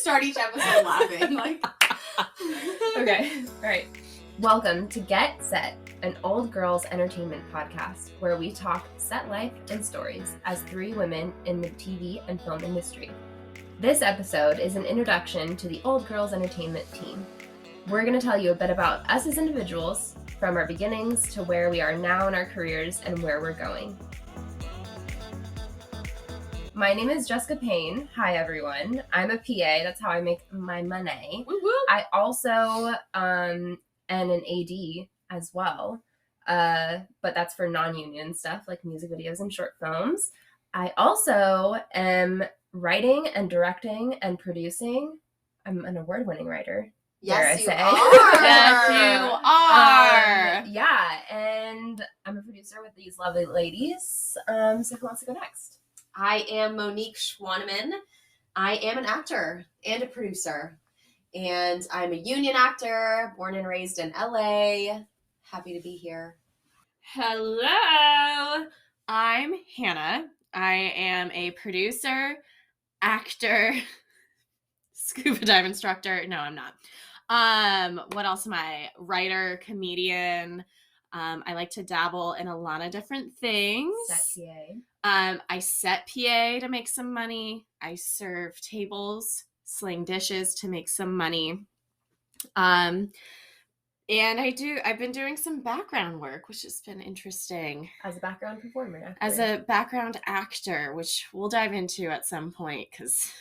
start each episode laughing. Like, okay, all right. Welcome to Get Set, an old girls entertainment podcast where we talk set life and stories as three women in the TV and film industry. This episode is an introduction to the old girls entertainment team. We're going to tell you a bit about us as individuals, from our beginnings to where we are now in our careers and where we're going. My name is Jessica Payne. Hi, everyone. I'm a PA. That's how I make my money. woo-woo. I also am an AD as well, but that's for non-union stuff like music videos and short films. I also am writing and directing and producing. I'm an award-winning writer. Yes, you say. are. Yes, you are. Yeah, and I'm a producer with these lovely ladies. So who wants to go next? I am Monique Schwaneman. I am an actor and a producer. And I'm a union actor, born and raised in LA. Happy to be here. Hello, I'm Hannah. I am a producer, actor, scuba dive instructor. No, I'm not. What else am I? Writer, comedian. I like to dabble in a lot of different things. Set PA. I set PA to make some money. I serve tables, sling dishes to make some money. And I've been doing some background work, which has been interesting. As a background performer. Actor. As a background actor, which we'll dive into at some point because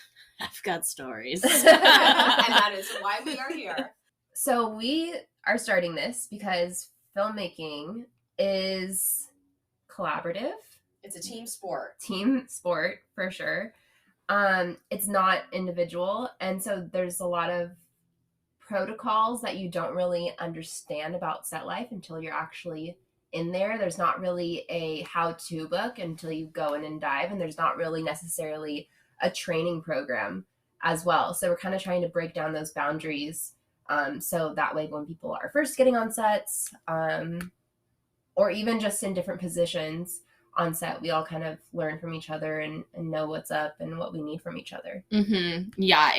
I've got stories. And that is why we are here. So we are starting this because filmmaking is collaborative. It's a team sport. Team sport, for sure. It's not individual. And so there's a lot of protocols that you don't really understand about set life until you're actually in there. There's not really a how-to book until you go in and dive, and there's not really necessarily a training program as well. So we're kind of trying to break down those boundaries, so that way when people are first getting on sets, or even just in different positions on set, we all kind of learn from each other and know what's up and what we need from each other. Mm-hmm. Yeah,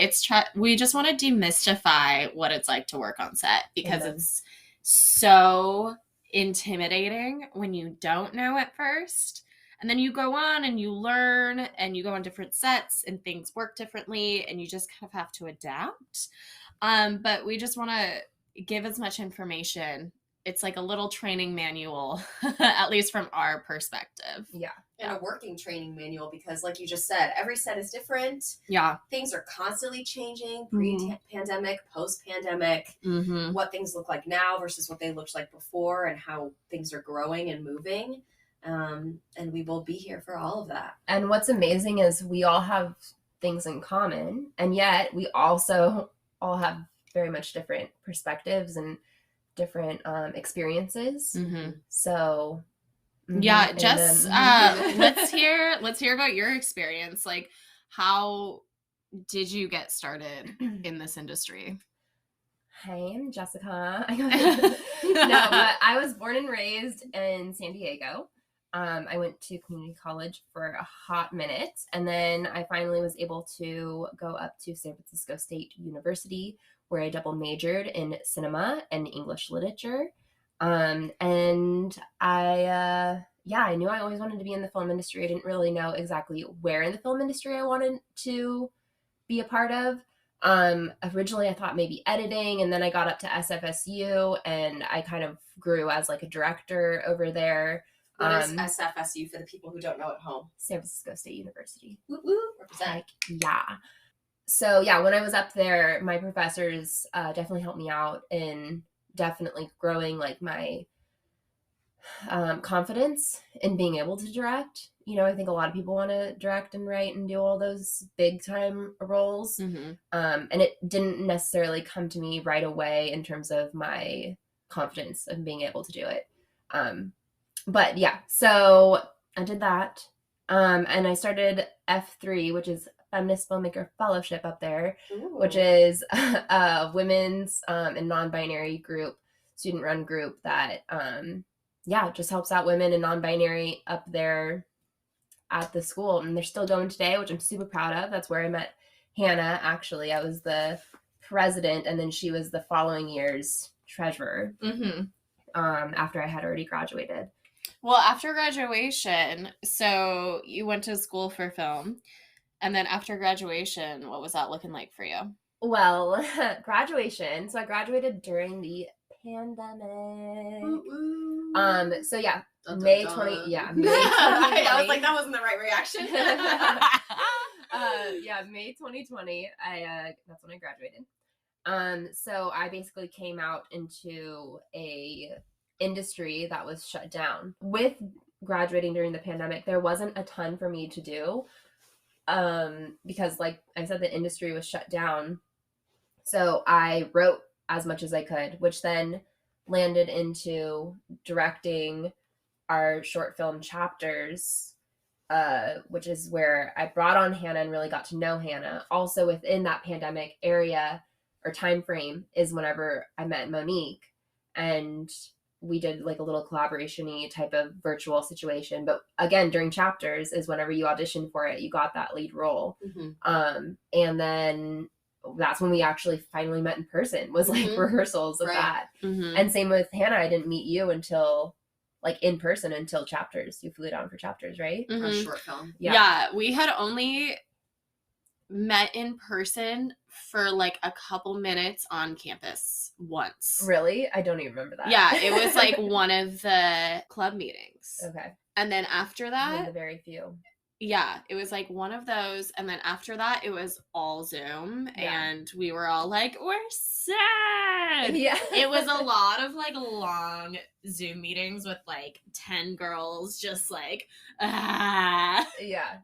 we just want to demystify what it's like to work on set because it's so intimidating when you don't know at first. And then you go on and you learn and you go on different sets and things work differently and you just kind of have to adapt. But we just want to give as much information. It's like a little training manual, at least from our perspective. Yeah. And a working training manual because, like you just said, every set is different. Yeah. Things are constantly changing, pre-pandemic, post-pandemic, what things look like now versus what they looked like before and how things are growing and moving. And we will be here for all of that. And what's amazing is we all have things in common, and yet we also all have very much different perspectives and different experiences. So yeah, Jess, let's hear about your experience. Like, how did you get started in this industry? Hey, I'm Jessica. No, but I was born and raised in San Diego. I went to community college for a hot minute, and then I finally was able to go up to San Francisco State University, where I double majored in cinema and English literature. And I knew I always wanted to be in the film industry. I didn't really know exactly where in the film industry I wanted to be a part of. Originally I thought maybe editing, and then I got up to SFSU and I kind of grew as like a director over there. What is SFSU for the people who don't know at home? San Francisco State University. Woo woo, represent. Yeah. So yeah, when I was up there, my professors definitely helped me out in definitely growing like my confidence in being able to direct. You know, I think a lot of people want to direct and write and do all those big time roles. And it didn't necessarily come to me right away in terms of my confidence of being able to do it. But yeah, so I did that. And I started F3, which is Feminist Filmmaker Fellowship up there, which is a women's and non-binary group, student-run group that, just helps out women and non-binary up there at the school. And they're still going today, which I'm super proud of. That's where I met Hannah, actually. I was the president, and then she was the following year's treasurer. After I had already graduated. Well, after graduation, so you went to school for film, and then after graduation, what was that looking like for you? Well, graduation. So I graduated during the pandemic. So yeah, May 2020. I was like, that wasn't the right reaction. May 2020. That's when I graduated. So I basically came out into a industry that was shut down. With graduating during the pandemic, there wasn't a ton for me to do. Because like I said, the industry was shut down. So I wrote as much as I could, which then landed into directing our short film chapters, which is where I brought on Hannah and really got to know Hannah. Also within that pandemic area or time frame is whenever I met Monique, and we did like a little collaboration-y type of virtual situation. But again, during chapters is whenever you auditioned for it, you got that lead role. And then that's when we actually finally met in person, was like rehearsals of that. And same with Hannah, I didn't meet you until like in person until chapters. You flew down for chapters, right? Our short film. Yeah, we had only met in person for like a couple minutes on campus once. Really? I don't even remember that. Yeah, it was like one of the club meetings. Okay. And then after that, one of the very few. Yeah, it was like one of those, and then after that it was all Zoom, and we were all like, we're sad. Yeah. It was a lot of like long Zoom meetings with like 10 girls just like, yeah,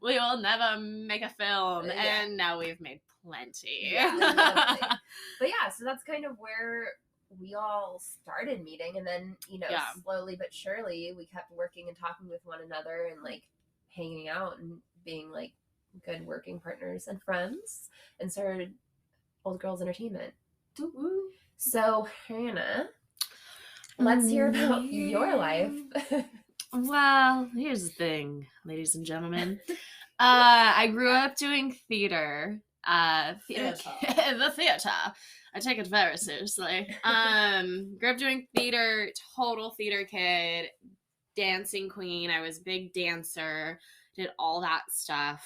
we will never make a film. And now we've made plenty. But yeah, so that's kind of where we all started meeting, and then, you know, slowly but surely we kept working and talking with one another and like hanging out and being like good working partners and friends, and started Old Girls Entertainment. So Hannah, let's hear about your life. Well, here's the thing, ladies and gentlemen. I grew up doing theater. The theater. I take it very seriously. Grew up doing theater, total theater kid, dancing queen. I was a big dancer, did all that stuff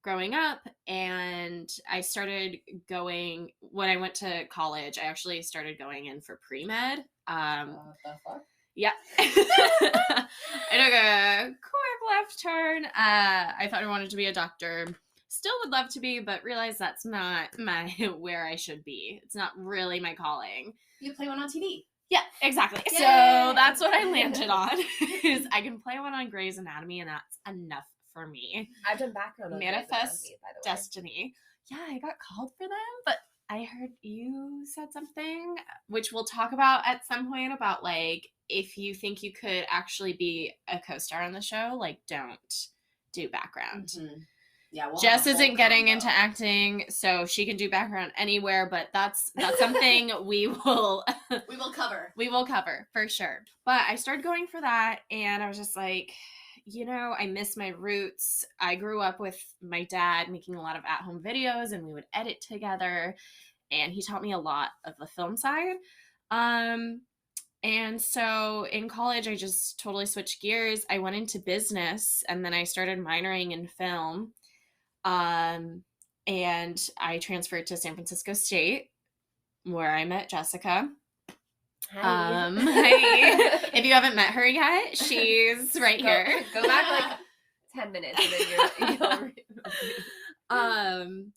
growing up. And I started going, when I went to college, I actually started going in for pre-med. The fuck? Yeah. I took a quick left turn. I thought I wanted to be a doctor. Still would love to be, but realized that's not where I should be. It's not really my calling. You play one on TV. Yeah, exactly. Yay! So that's what I landed on. Is I can play one on Grey's Anatomy, and that's enough for me. I've done background on Manifest Grey's Anatomy, by the way. Destiny. Yeah, I got called for them, but I heard you said something, which we'll talk about at some point, about like if you think you could actually be a co-star on the show, like don't do background. Yeah, Jess isn't getting into acting, so she can do background anywhere, but that's something we will cover. We will cover for sure. But I started going for that, and I was just like, you know, I miss my roots. I grew up with my dad making a lot of at-home videos, and we would edit together, and he taught me a lot of the film side. And so in college, I just totally switched gears. I went into business, and then I started minoring in film. And I transferred to San Francisco State, where I met Jessica. Hi. If you haven't met her yet, she's right here. Go back like 10 minutes and then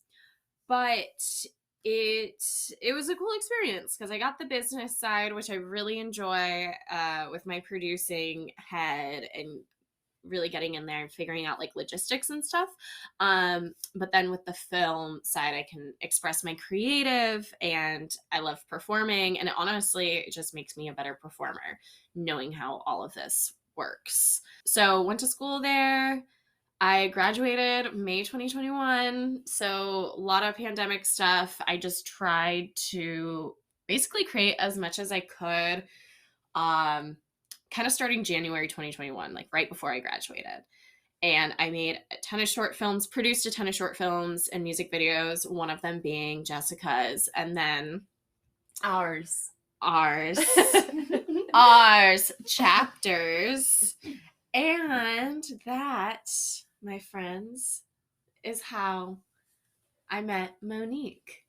but it was a cool experience because I got the business side, which I really enjoy, with my producing head and really getting in there and figuring out like logistics and stuff. But then with the film side, I can express my creative, and I love performing. And honestly, it just makes me a better performer, knowing how all of this works. So went to school there. I graduated May 2021. So a lot of pandemic stuff. I just tried to basically create as much as I could. Kind of starting January 2021, like right before I graduated. And I made a ton of short films, produced a ton of short films and music videos, one of them being Jessica's, and then Ours, Chapters. And that, my friends, is how I met Monique.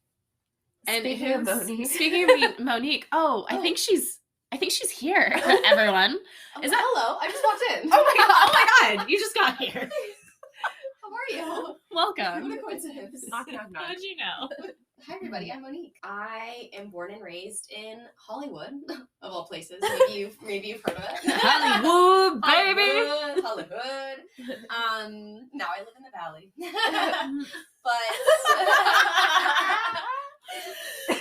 And Speaking of Monique. Speaking of Monique, I think she's here, everyone. Is that hello? I just walked in. Oh my god, you just got here. How are you? Welcome. What a coincidence. Knock, knock, knock. How did you know? Hi everybody, I'm Monique. I am born and raised in Hollywood, of all places. Maybe you've heard of it. Hollywood, baby. Hollywood. Now I live in the valley. But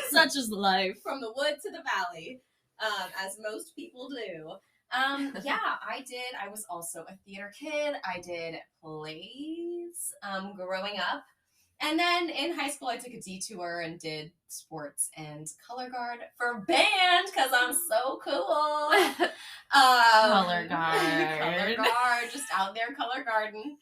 such is life. From the wood to the valley, as most people do. Yeah, I was also a theater kid. I did plays growing up. And then in high school, I took a detour and did sports and color guard for band because I'm so cool. Color guard. Color guard, just out there color guarding.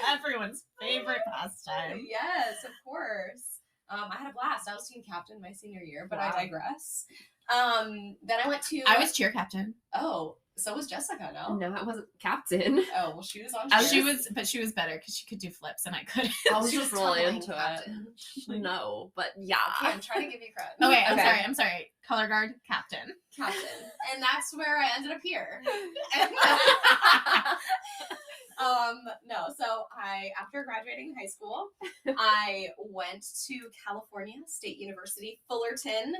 Everyone's favorite pastime. Yes, of course. I had a blast. I was team captain my senior year, but Wow. I digress. Then I was cheer captain. Oh, so was Jessica, no? No, I wasn't captain. Oh, well, she was on cheer. She was better because she could do flips and I couldn't. I was She just was really tumbling into captain. No, but yeah. Okay, I'm trying to give you credit. Okay, Okay. I'm sorry. Color guard captain. Captain. And that's where I ended up here. No, so after graduating high school, I went to California State University, Fullerton.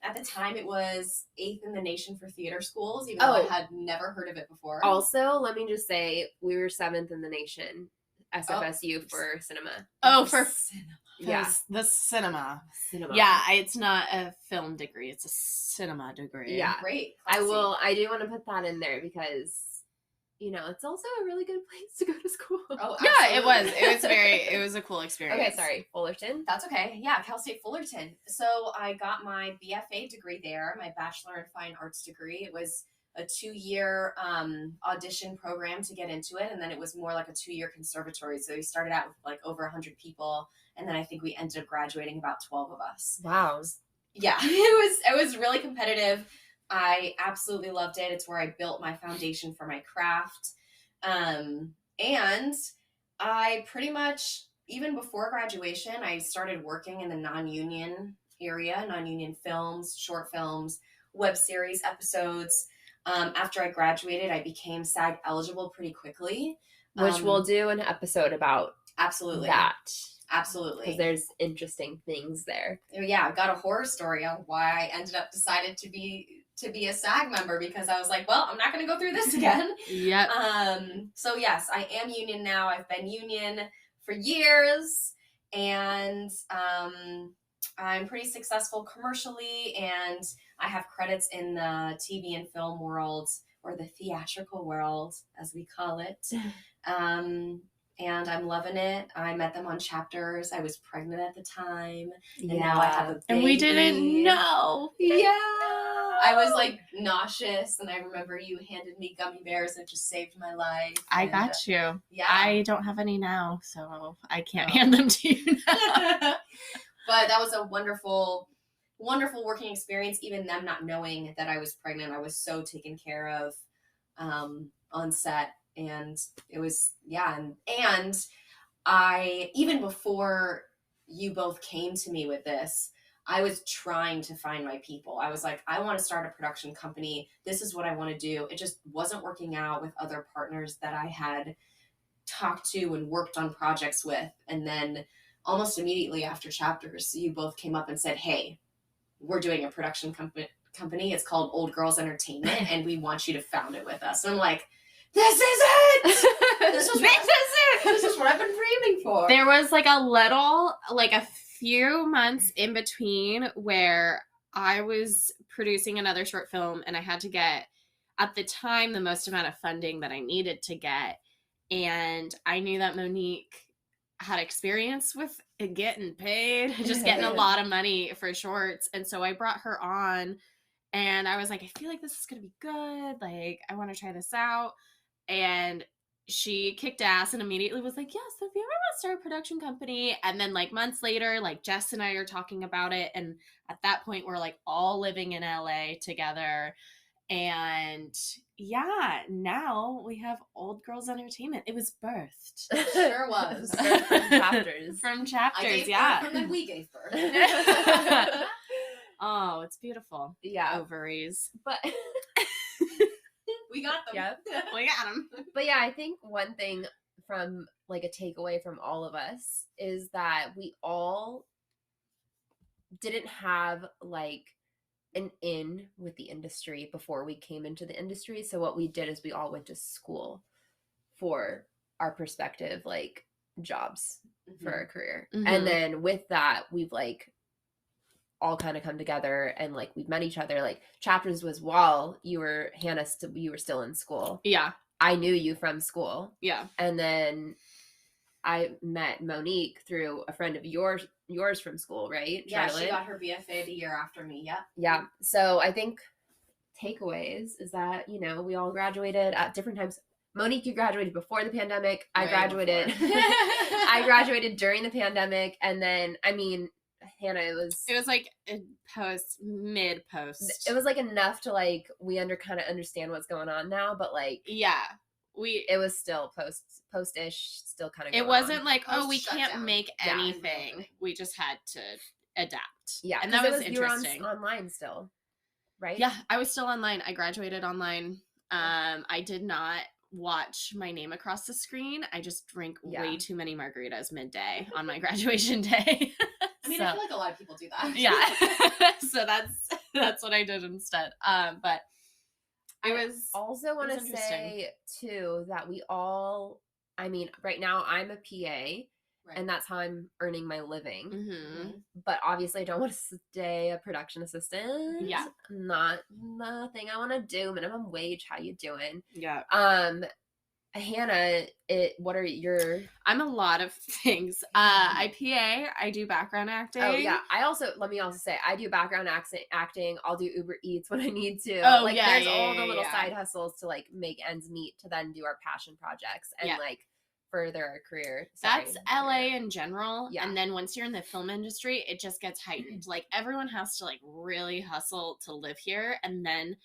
At the time, it was 8th in the nation for theater schools, even though I had never heard of it before. Also, let me just say, we were 7th in the nation, SFSU for cinema. Oh, for cinema. Yeah. the cinema. Cinema. Yeah, it's not a film degree; it's a cinema degree. Yeah. Great. I Classy. will. I do want to put that in there because, it's also a really good place to go to school. Oh, Yeah, it was. absolutely. It was a cool experience. Okay, sorry. Fullerton. That's okay. Yeah, Cal State Fullerton. So I got my BFA degree there, my Bachelor in Fine Arts degree. It was a 2-year audition program to get into it, and then it was more like a 2-year conservatory. So we started out with like over 100 people, and then I think we ended up graduating about 12 of us. Wow. Yeah, it was really competitive. I absolutely loved it. It's where I built my foundation for my craft. And I pretty much, even before graduation, I started working in the non-union area, non-union films, short films, web series episodes. After I graduated, I became SAG eligible pretty quickly. Which we'll do an episode about Absolutely. that. Absolutely. Because there's interesting things there. Yeah, I've got a horror story on why I ended up decided to be a SAG member, because I was like, well, I'm not going to go through this again. Yep. So yes, I am union now. I've been union for years, and I'm pretty successful commercially, and I have credits in the TV and film world, or the theatrical world, as we call it. And I'm loving it. I met them on Chapters. I was pregnant at the time. And now I have a baby. And we didn't know. Yeah. I was like nauseous, and I remember you handed me gummy bears, and it just saved my life. I And, got you. Yeah. I don't have any now, so I can't hand them to you now. But that was a wonderful, wonderful working experience. Even them not knowing that I was pregnant, I was so taken care of on set. And it was, yeah. And I, even before you both came to me with this, I was trying to find my people. I was like, I want to start a production company. This is what I want to do. It just wasn't working out with other partners that I had talked to and worked on projects with. And then almost immediately after Chapters, you both came up and said, hey, we're doing a production company. It's called Old Girls Entertainment, and we want you to found it with us. And I'm like, this is it! This is what I've been dreaming for. There was like a few months in between where I was producing another short film, and I had to get, at the time, the most amount of funding that I needed to get. And I knew that Monique had experience with getting paid, just getting a lot of money for shorts. And so I brought her on, and I was like, I feel like this is going to be good. Like, I want to try this out. and she kicked ass and immediately was like, yes, if you ever want to start a production company. And then like months later, like Jess and I are talking about it. And at that point, we're like all living in LA together. And yeah, now we have Old Girls Entertainment. It was birthed. It sure was. From chapters. From chapters, I gave yeah. birth and then we gave birth. Oh, it's beautiful. Yeah. Ovaries. But we got them. Yep. We got them. But yeah, I think one thing from like a takeaway from all of us is that we all didn't have like an in with the industry before we came into the industry. So what we did is we all went to school for our perspective, like jobs for our career. Mhm. And then with that, we've like all kind of come together and like we've met each other. Like chapters was while you were Hannah, you were still in school. Yeah. I knew you from school. Yeah. And then I met Monique through a friend of yours from school, right? Yeah, Charlotte? she got her BFA the year after me. Yep. Yeah. So I think takeaways is that, you know, we all graduated at different times. Monique, you graduated before the pandemic. I Way graduated. before. I graduated during the pandemic. And then, I mean, Hannah, it was like mid post. It was like enough to like, we kind of understand what's going on now, but like, yeah. It was still post-ish, still kind of. It wasn't on. like, oh, we Post can't shutdown. make Yeah. anything. We just had to adapt. Yeah, and that was you were interesting. online still, right? Yeah, I was still online. I graduated online. I did not watch my name across the screen. I just drank way too many margaritas midday on my graduation day. I mean, I feel like a lot of people do that. Yeah. So that's what I did instead. But it was also want to say too that we all, I mean, right now I'm a PA. Right. And that's how I'm earning my living. Mm-hmm. But obviously I don't want to stay a production assistant. Yeah. Not the thing I want to do. Minimum wage. How you doing? Yeah. Hannah, what are your... I'm a lot of things. I PA, I do background acting. Oh yeah. Let me also say, I do background acting. I'll do Uber Eats when I need to. Oh, like yeah, there's yeah, all yeah, the little yeah. side hustles to like make ends meet to then do our passion projects and like further our career. That's LA in general. Yeah. And then once you're in the film industry, it just gets heightened. Like everyone has to like really hustle to live here. And then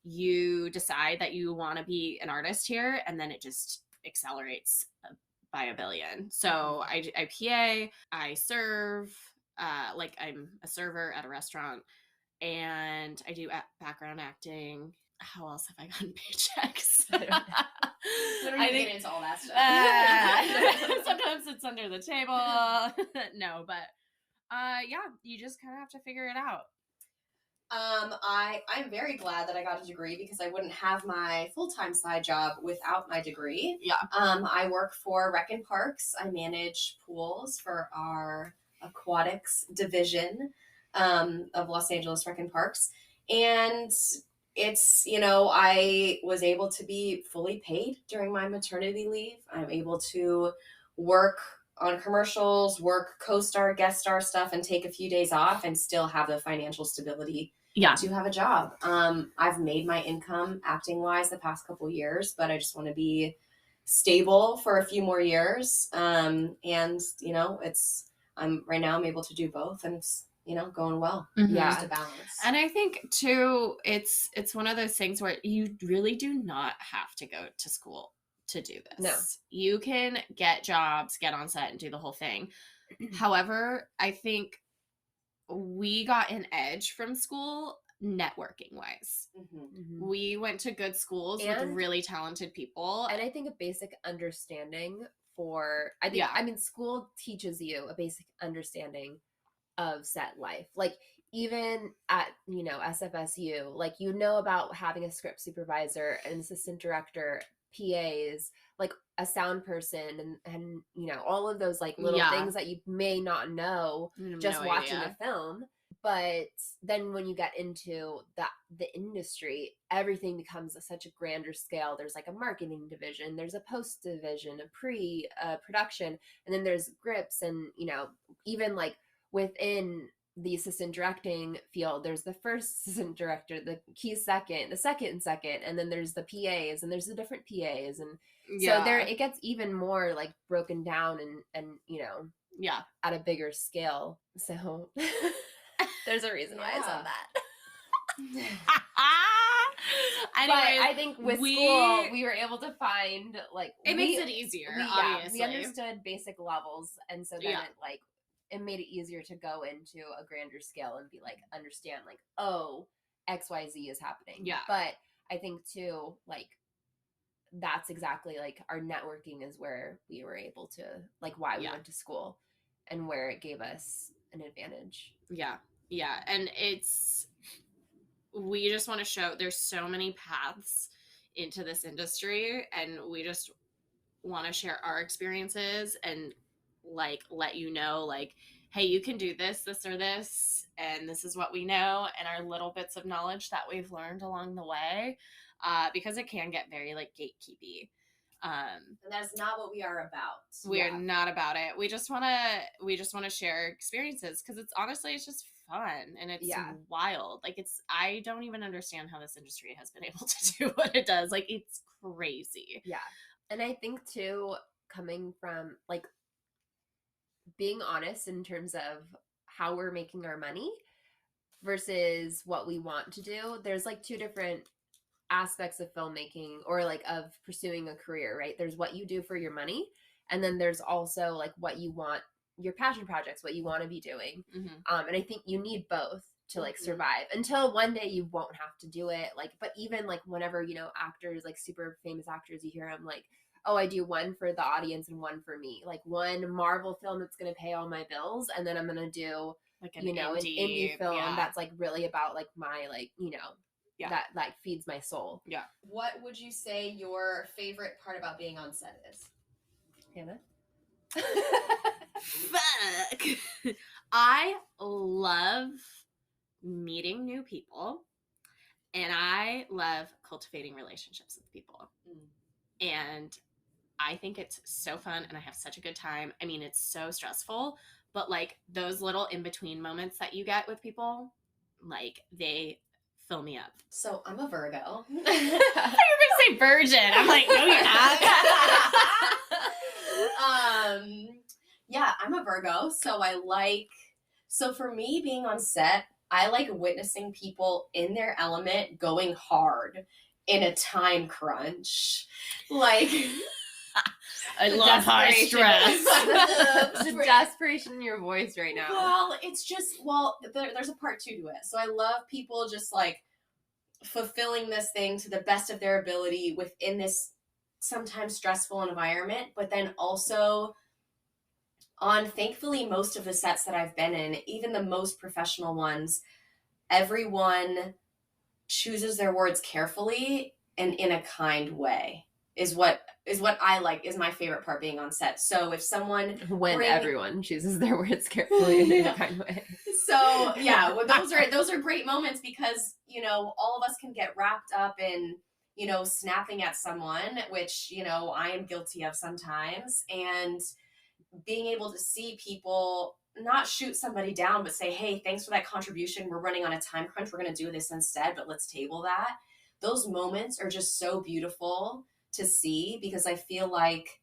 you decide that you want to be an artist here. And then it just accelerates by a billion. So I PA, I serve, like I'm a server at a restaurant, and I do background acting. How else have I gotten paychecks? We don't even get into all that stuff. Sometimes it's under the table. No, but yeah, you just kind of have to figure it out. I'm very glad that I got a degree because I wouldn't have my full-time side job without my degree. Yeah. I work for Rec and Parks. I manage pools for our aquatics division of Los Angeles Rec and Parks. And it's, you know, I was able to be fully paid during my maternity leave. I'm able to work on commercials, work co-star, guest star stuff, and take a few days off and still have the financial stability to have a job. I've made my income acting wise the past couple years, but I just want to be stable for a few more years. And you know, right now I'm able to do both, and it's, you know, going well. Mm-hmm. Just a balance. And I think too, it's one of those things where you really do not have to go to school to do this. No. You can get jobs, get on set, and do the whole thing. However, I think we got an edge from school networking wise. Mm-hmm. We went to good schools with really talented people. And I think a basic understanding I mean, school teaches you a basic understanding of set life. Like even at, you know, SFSU, like, you know about having a script supervisor, an assistant director, PAs, like a sound person, and you know, all of those like little things that you may not know just watching a film. But then when you get into the industry, everything becomes such a grander scale. There's like a marketing division, there's a post division, a pre production, and then there's grips, and you know, even like within the assistant directing field, there's the first assistant director, the key second, the second, and then there's the PAs, and there's the different PAs, and so there it gets even more like broken down and you know, at a bigger scale. So there's a reason why I said that. Anyway, but I think with school we were able to find like it makes it easier. Obviously, we understood basic levels, and so then it made it easier to go into a grander scale and be like, understand like, oh, XYZ is happening. Yeah. But I think too, like, that's exactly like our networking is where we were able to, like, why we went to school and where it gave us an advantage. Yeah. Yeah. And we just want to show there's so many paths into this industry, and we just want to share our experiences and like let you know, like, hey, you can do this or this, and this is what we know, and our little bits of knowledge that we've learned along the way, because it can get very like gatekeepy. And that's not what we are about. We are not about it. We just want to share experiences, because it's honestly, it's just fun, and it's wild. Like, I don't even understand how this industry has been able to do what it does. Like, it's crazy. Yeah. And I think too, coming from like being honest in terms of how we're making our money versus what we want to do, there's like two different aspects of filmmaking, or like of pursuing a career, right? There's what you do for your money, and then there's also like what you want, your passion projects, what you want to be doing. And I think you need both to like survive until one day you won't have to do it. Like, but even like whenever, you know, actors, like super famous actors, you hear them like, oh, I do one for the audience and one for me, like one Marvel film that's going to pay all my bills, and then I'm going to do like an indie film that's like really about like my, like, you know, that like feeds my soul. Yeah. What would you say your favorite part about being on set is? Hannah? Fuck. I love meeting new people, and I love cultivating relationships with people. And I think it's so fun, and I have such a good time. I mean, it's so stressful, but like those little in-between moments that you get with people, like, they fill me up. So I'm a Virgo. You're gonna say virgin. I'm like, no, you're not. Yeah, I'm a Virgo, so for me being on set, I like witnessing people in their element going hard in a time crunch. Like, I love high stress. The desperation in your voice right now. Well, it's just, there's a part two to it. So I love people just like fulfilling this thing to the best of their ability within this sometimes stressful environment, but then also on, thankfully, most of the sets that I've been in, even the most professional ones, everyone chooses their words carefully and in a kind way is what I like, is my favorite part being on set. So if someone everyone chooses their words carefully and in a kind way. So yeah, well, those are great moments, because, you know, all of us can get wrapped up in, you know, snapping at someone, which, you know, I am guilty of sometimes, and being able to see people not shoot somebody down, but say, hey, thanks for that contribution. We're running on a time crunch. We're going to do this instead, but let's table that. Those moments are just so beautiful to see, because I feel like,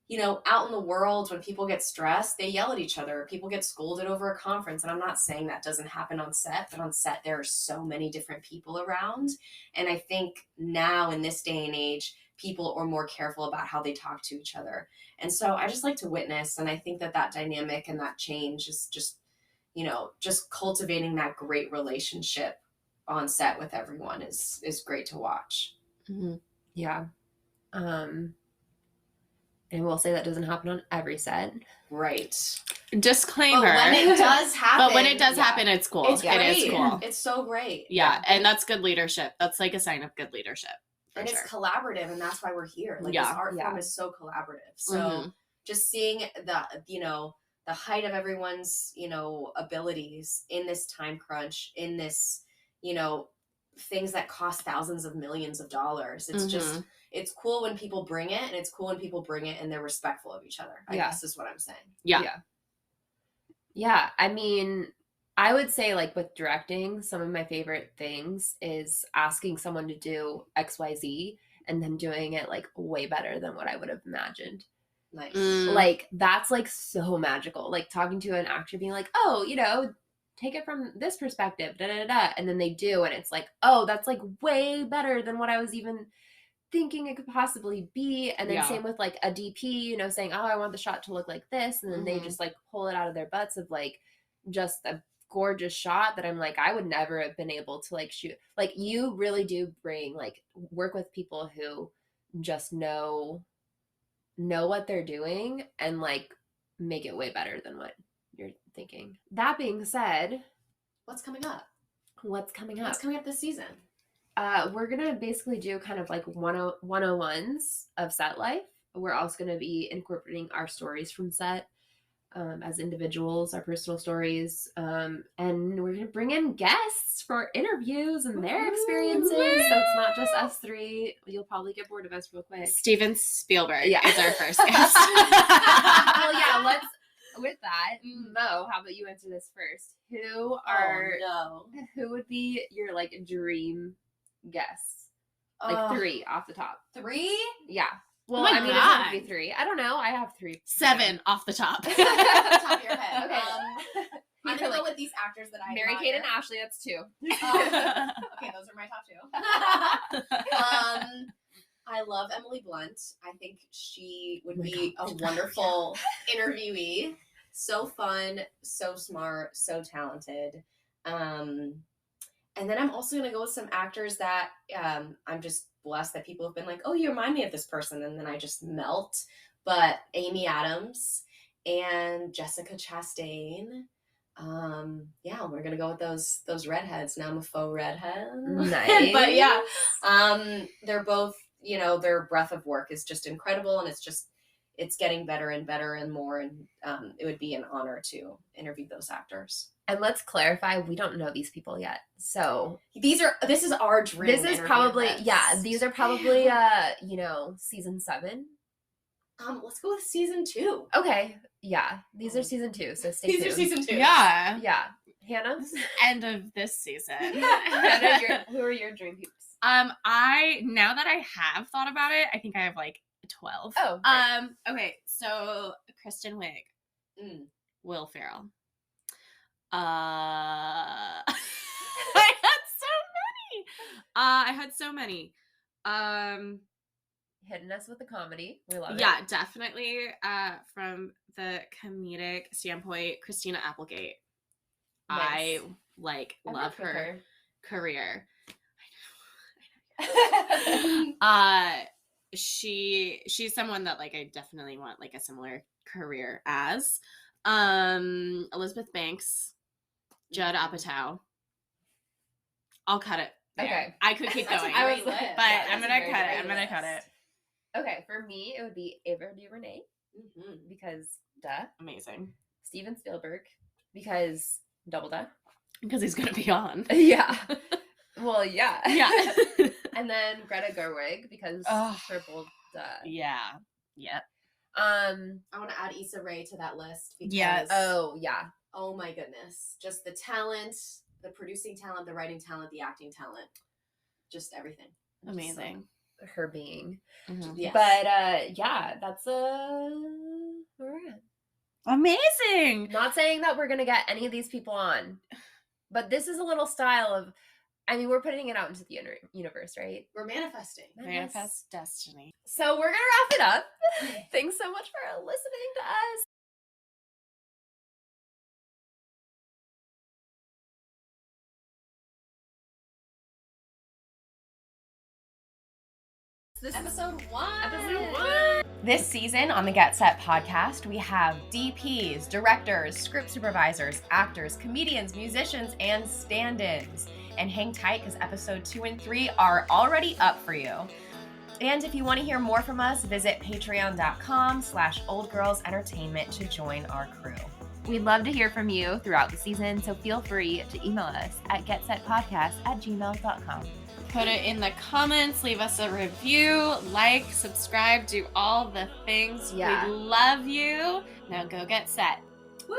you know, out in the world, when people get stressed, they yell at each other. People get scolded over a conference. And I'm not saying that doesn't happen on set, but on set, there are so many different people around. And I think now in this day and age, people are more careful about how they talk to each other. And so I just like to witness. And I think that dynamic and that change is just, you know, just cultivating that great relationship on set with everyone is great to watch. Mm-hmm. Yeah. And we'll say that doesn't happen on every set. Right. Disclaimer. But when it does happen, it's cool. It's great. It is cool. It's so great. Yeah. And that's good leadership. That's like a sign of good leadership. And it's collaborative, and that's why we're here. Like, this art form is so collaborative. So just seeing the, you know, the height of everyone's, you know, abilities in this time crunch, in this, you know, things that cost thousands of millions of dollars. It's just, it's cool when people bring it, and it's cool when people bring it and they're respectful of each other. I guess is what I'm saying. Yeah. I mean, I would say, like, with directing, some of my favorite things is asking someone to do XYZ and then doing it, like, way better than what I would have imagined. Nice. Like, that's, like, so magical. Like, talking to an actor being like, oh, you know, take it from this perspective, da-da-da-da. And then they do, and it's like, oh, that's, like, way better than what I was even thinking it could possibly be. And then same with, like, a DP, you know, saying, oh, I want the shot to look like this. And then they just, like, pull it out of their butts of, like, just a gorgeous shot that I'm like, I would never have been able to, like, shoot. Like, you really do bring, like, work with people who just know what they're doing and, like, make it way better than what you're thinking. That being said, what's coming up? What's coming up this season? We're gonna basically do kind of like 101s of set life. We're also gonna be incorporating our stories from set as individuals, our personal stories, and we're gonna bring in guests for interviews and their experiences. So it's not just us three. You'll probably get bored of us real quick. Steven Spielberg is our first guest. Well, yeah, let's. With that, Mo, how about you answer this first? Who would be your, like, dream guests? Like, 3 off the top. 3? Yeah. Well, I mean, it doesn't have to be 3. I don't know. I have 3. 7 off the top. Off the top of your head. Okay. I'm gonna go with these actors that I Mary-Kate and Ashley. That's 2. Okay, those are my top 2. I love Emily Blunt. I think she would be a wonderful interviewee. So fun, so smart, so talented. And then I'm also going to go with some actors that I'm just blessed that people have been like, oh, you remind me of this person. And then I just melt. But Amy Adams and Jessica Chastain. Yeah, we're going to go with those redheads. Now I'm a faux redhead. Nice. But yeah, they're both, you know, their breadth of work is just incredible, and it's getting better and better and more, and it would be an honor to interview those actors. And let's clarify, we don't know these people yet. So this is our dream. This is probably these are probably you know, season 7. Let's go with season 2. Okay. Yeah. These are season 2, so stay tuned. These are season 2. Yeah. Yeah. Hannah? End of this season. Hannah, who are your dream peeps? Now that I have thought about it, I think I have like 12. Oh. Right. Okay, so Kristen Wiig, Will Ferrell. I had so many. Hitting us with the comedy. We love it. Yeah, definitely. From the comedic standpoint, Christina Applegate. Nice. I love her career. She's someone that, like, I definitely want, like, a similar career as. Elizabeth Banks, Judd Apatow. I'll cut it there. Okay. I could keep going, I'm gonna cut it. Okay, for me, it would be Ava DuVernay, because duh. Amazing. Steven Spielberg, because double duh. Because he's gonna be on. Yeah. Well, yeah. Yeah. And then Greta Gerwig, because triple duh. Yeah. Yep. I want to add Issa Rae to that list. Because, yes. Oh, yeah. Oh my goodness. Just the talent, the producing talent, the writing talent, the acting talent. Just everything. Amazing. Just, her being. Mm-hmm. Yes. But yeah, that's where we're at. Amazing. Not saying that we're gonna get any of these people on, but this is a little style of, I mean, we're putting it out into the universe, right? We're manifesting. Manifest destiny. So we're gonna wrap it up. Thanks so much for listening to us. This is episode 1. This season on the Get Set podcast, we have DPs, directors, script supervisors, actors, comedians, musicians, and stand-ins. And hang tight because episode 2 and 3 are already up for you. And if you want to hear more from us, visit patreon.com/oldgirlsentertainment to join our crew. We'd love to hear from you throughout the season, so feel free to email us at getsetpodcast@gmail.com. Put it in the comments, leave us a review, like, subscribe, do all the things. Yeah. We love you. Now go get set. Woo!